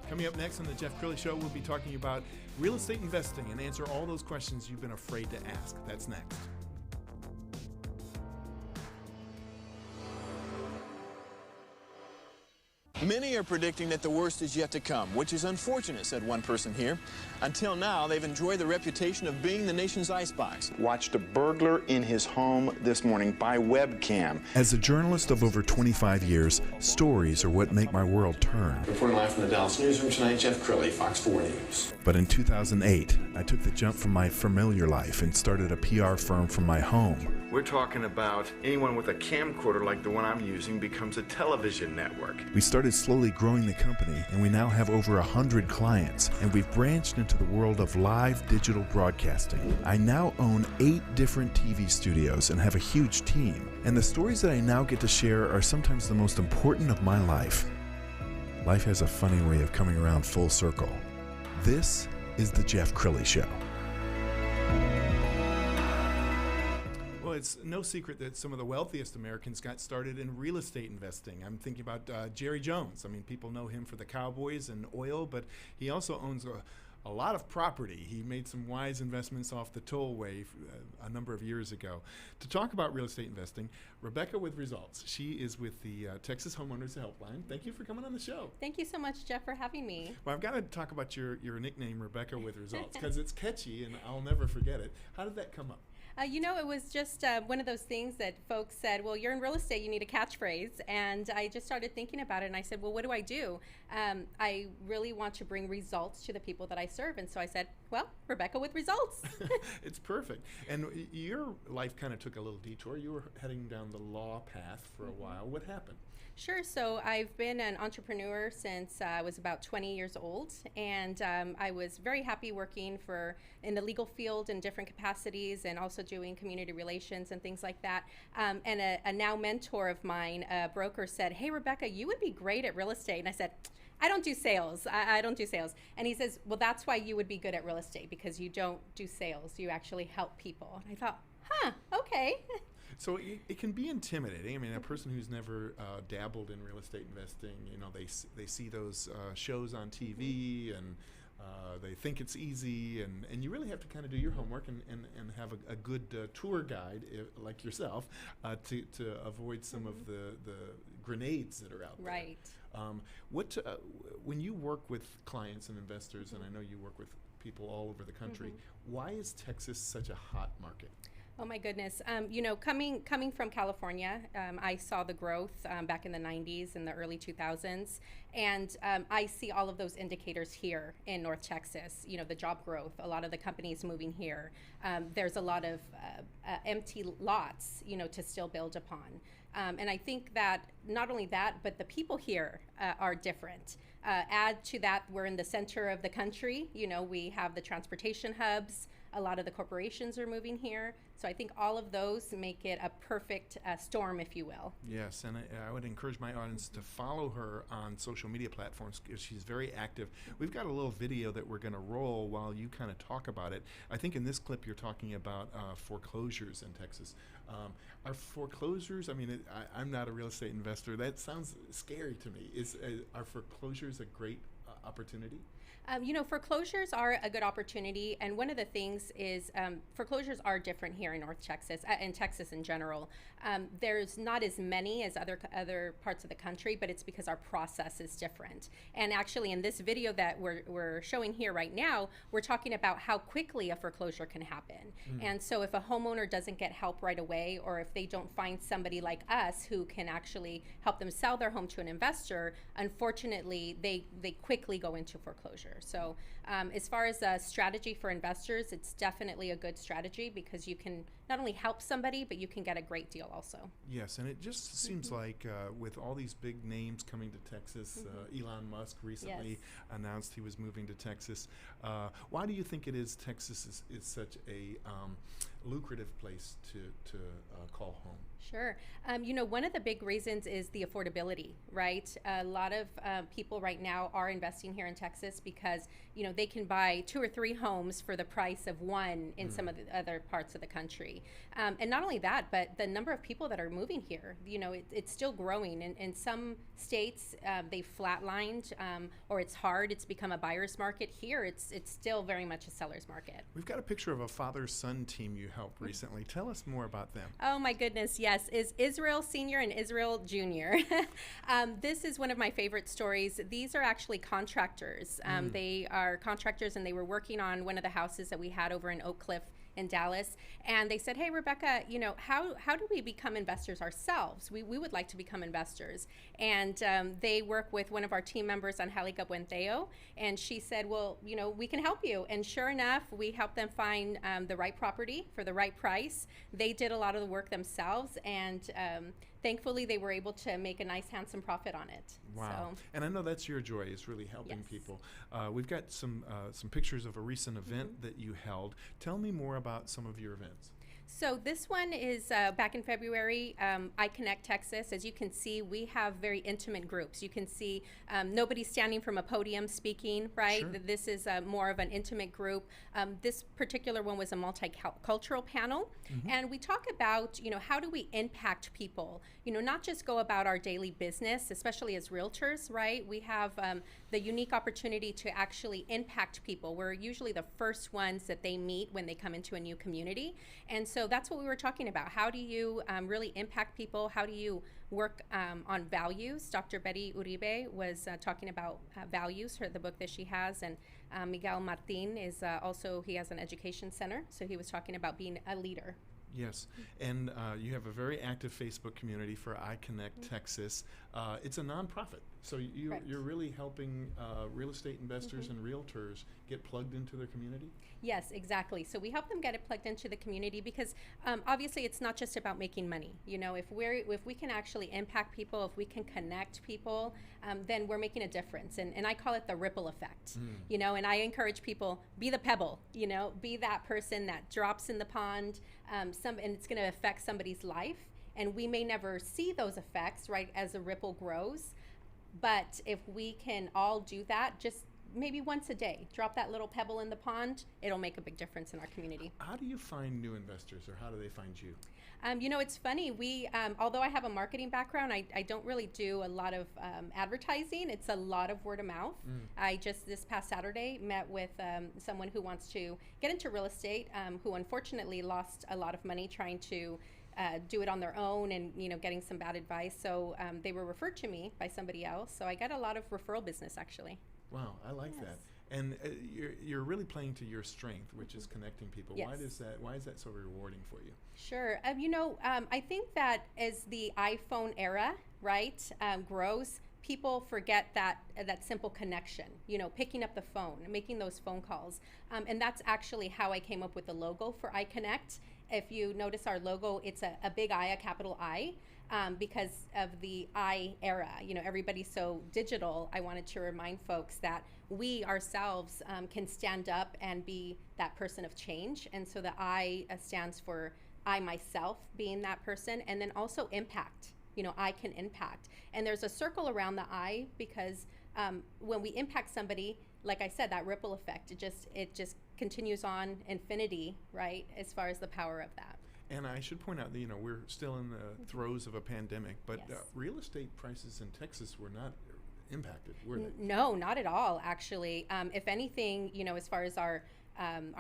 Coming up next on the Jeff Crilley Show, we'll be talking about real estate investing and answer all those questions you've been afraid to ask. That's next. Many are predicting that the worst is yet to come, which is unfortunate, said one person here. Until now, they've enjoyed the reputation of being the nation's icebox. Watched a burglar in his home this morning by webcam. As a journalist of over 25 years, stories are what make my world turn. Reporting live from the Dallas newsroom tonight, Jeff Crilley, Fox 4 News. But in 2008, I took the jump from my familiar life and started a PR firm from my home. We're talking about anyone with a camcorder like the one I'm using becomes a television network. We started slowly growing the company, and we now have over 100 clients, and we've branched into the world of live digital broadcasting. I now own 8 different TV studios and have a huge team, and the stories that I now get to share are sometimes the most important of my life. Life has a funny way of coming around full circle. This is the Jeff Crilley Show. Well, it's no secret that some of the wealthiest Americans got started in real estate investing. I'm thinking about Jerry Jones. I mean, people know him for the Cowboys and oil, but he also owns a lot of property. He made some wise investments off the tollway a number of years ago. To talk about real estate investing, Rebecca with Results. She is with the Texas Homeowners Helpline. Thank you for coming on the show. Thank you so much, Jeff, for having me. Well, I've got to talk about your nickname, Rebecca with Results, because it's catchy and I'll never forget it. How did that come up? It was just one of those things that folks said, well, you're in real estate, you need a catchphrase. And I just started thinking about it, and I said, well, what do I do? I really want to bring results to the people that I serve. And so I said, well, Rebecca with Results. It's perfect. And your life kind of took a little detour. You were heading down the law path for a while. What happened? Sure. So I've been an entrepreneur since I was about 20 years old, and I was very happy working in the legal field in different capacities, and also doing community relations and things like that. And a now mentor of mine, a broker, said, "Hey, Rebecca, you would be great at real estate." And I said, "I don't do sales. I don't do sales." And he says, "Well, that's why you would be good at real estate, because you don't do sales. You actually help people." And I thought, okay. So it can be intimidating. I mean, a person who's never dabbled in real estate investing, they see those shows on TV and they think it's easy, and you really have to kind of do your homework and have a good tour guide like yourself to avoid some of the grenades that are out there. Right. When you work with clients and investors, and I know you work with people all over the country, why is Texas such a hot market? Oh my goodness. Coming from California, I saw the growth back in the 90s and the early 2000s. And I see all of those indicators here in North Texas, the job growth, a lot of the companies moving here. There's a lot of empty lots, to still build upon. And I think that not only that, but the people here are different. Add to that, we're in the center of the country. We have the transportation hubs. A lot of the corporations are moving here. So I think all of those make it a perfect storm, if you will. Yes, and I would encourage my audience to follow her on social media platforms, because she's very active. We've got a little video that we're going to roll while you kind of talk about it. I think in this clip you're talking about foreclosures in Texas. Are foreclosures, I'm not a real estate investor. That sounds scary to me. Are foreclosures a great opportunity? Foreclosures are a good opportunity, and one of the things is foreclosures are different here in North Texas, in Texas in general. There's not as many as other parts of the country, but it's because our process is different. And actually, in this video that we're showing here right now, we're talking about how quickly a foreclosure can happen. And so if a homeowner doesn't get help right away, or if they don't find somebody like us who can actually help them sell their home to an investor, unfortunately, they quickly go into foreclosure. So as far as a strategy for investors, it's definitely a good strategy, because you can not only help somebody, but you can get a great deal also. Yes, and it just seems like with all these big names coming to Texas, Elon Musk recently announced he was moving to Texas. Why do you think it is Texas is such a lucrative place to call home? Sure. One of the big reasons is the affordability, right? A lot of people right now are investing here in Texas because, they can buy 2 or 3 homes for the price of one in some of the other parts of the country. community. And not only that, but the number of people that are moving here, it's still growing. In some states, they've flatlined, or it's hard. It's become a buyer's market. Here, it's still very much a seller's market. We've got a picture of a father-son team you helped recently. Tell us more about them. Oh my goodness, yes. Is Israel Senior and Israel Junior. This is one of my favorite stories. These are actually contractors. They are contractors, and they were working on one of the houses that we had over in Oak Cliff in Dallas, and they said, hey, Rebecca, how do we become investors ourselves? We would like to become investors. And they work with one of our team members, Angelica Buenteo, and she said, well, we can help you. And sure enough, we helped them find the right property for the right price. They did a lot of the work themselves, and thankfully they were able to make a nice, handsome profit on it. Wow. So, and I know that's your joy, is really helping Yes. people. We've got some pictures of a recent event that you held. Tell me more about some of your events. So this one is back in February, I Connect Texas. As you can see, we have very intimate groups. You can see nobody standing from a podium speaking, right? Sure. This is more of an intimate group. This particular one was a multicultural panel. And we talk about, how do we impact people? Not just go about our daily business, especially as realtors, right? We have the unique opportunity to actually impact people. We're usually the first ones that they meet when they come into a new community. And so that's what we were talking about. How do you really impact people? How do you work on values? Dr. Betty Uribe was talking about values, the book that she has, and Miguel Martin is also, he has an education center, so he was talking about being a leader. Yes, and you have a very active Facebook community for iConnect Texas. It's a nonprofit, so you're really helping real estate investors and realtors get plugged into their community? Yes, exactly. So we help them get it plugged into the community because obviously it's not just about making money. If we can actually impact people, if we can connect people, then we're making a difference. And I call it the ripple effect. And I encourage people, be the pebble. Be that person that drops in the pond, and it's going to affect somebody's life. And we may never see those effects, right, as the ripple grows. But if we can all do that, just maybe once a day, drop that little pebble in the pond, it'll make a big difference in our community. How do you find new investors, or how do they find you? It's funny. We, although I have a marketing background, I don't really do a lot of advertising. It's a lot of word of mouth. I just this past Saturday met with someone who wants to get into real estate, who unfortunately lost a lot of money trying to do it on their own, and getting some bad advice. So they were referred to me by somebody else. So I got a lot of referral business actually. Wow, I like that. And you're really playing to your strength, which is connecting people. Yes. Why is that so rewarding for you? Sure. I think that as the iPhone era, right, grows, people forget that simple connection, picking up the phone, making those phone calls. And that's actually how I came up with the logo for iConnect. If you notice our logo, it's a big I, a capital I. Because of the I era, everybody's so digital. I wanted to remind folks that we ourselves can stand up and be that person of change. And so the I stands for I myself being that person, and then also impact. I can impact. And there's a circle around the I because when we impact somebody, like I said, that ripple effect, it just continues on infinity, right, as far as the power of that. And I should point out that we're still in the throes of a pandemic, but Yes. real estate prices in Texas were not impacted, were they? No, not at all, actually. If anything, as far as our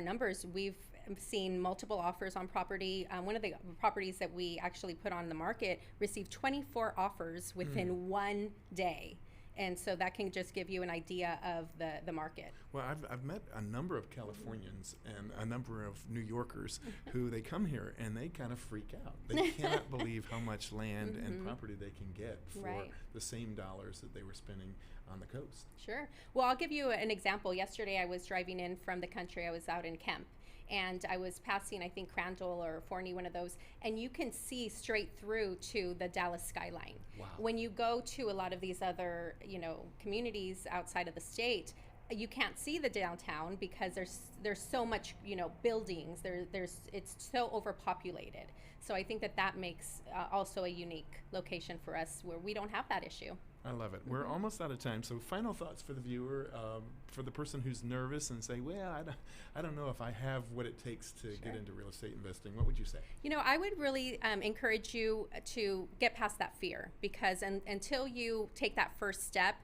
numbers, we've seen multiple offers on property. One of the properties that we actually put on the market received 24 offers within 1 day. And so that can just give you an idea of the market. Well, I've met a number of Californians and a number of New Yorkers who they come here and they kind of freak out. They cannot believe how much land and property they can get for Right. the same dollars that they were spending on the coast. Sure. Well, I'll give you an example. Yesterday I was driving in from the country. I was out in Kemp. And I was passing, I think, Crandall or Forney, one of those, and you can see straight through to the Dallas skyline. Wow. When you go to a lot of these other, communities outside of the state, you can't see the downtown because there's so much, buildings. It's so overpopulated. So I think that makes also a unique location for us where we don't have that issue. I love it. We're almost out of time. So final thoughts for the viewer, for the person who's nervous and say, well, I don't know if I have what it takes to get into real estate investing. What would you say? You know, I would really encourage you to get past that fear, because until you take that first step,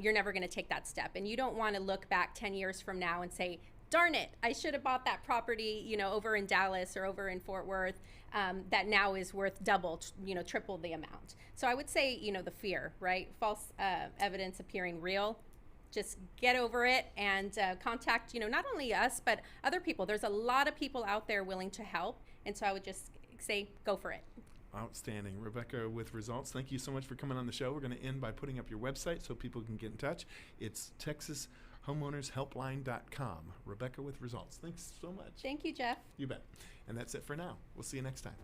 you're never going to take that step. And you don't want to look back 10 years from now and say, darn it, I should have bought that property, you know, over in Dallas or over in Fort Worth, that now is worth double, triple the amount. So I would say, you know, the fear, right? False evidence appearing real. Just get over it and contact, not only us, but other people. There's a lot of people out there willing to help. And so I would just say, go for it. Outstanding. Rebecca with Results, thank you so much for coming on the show. We're going to end by putting up your website so people can get in touch. It's TexasHomeownersHelpline.com. Rebecca with Results. Thanks so much. Thank you, Jeff. You bet. And that's it for now. We'll see you next time.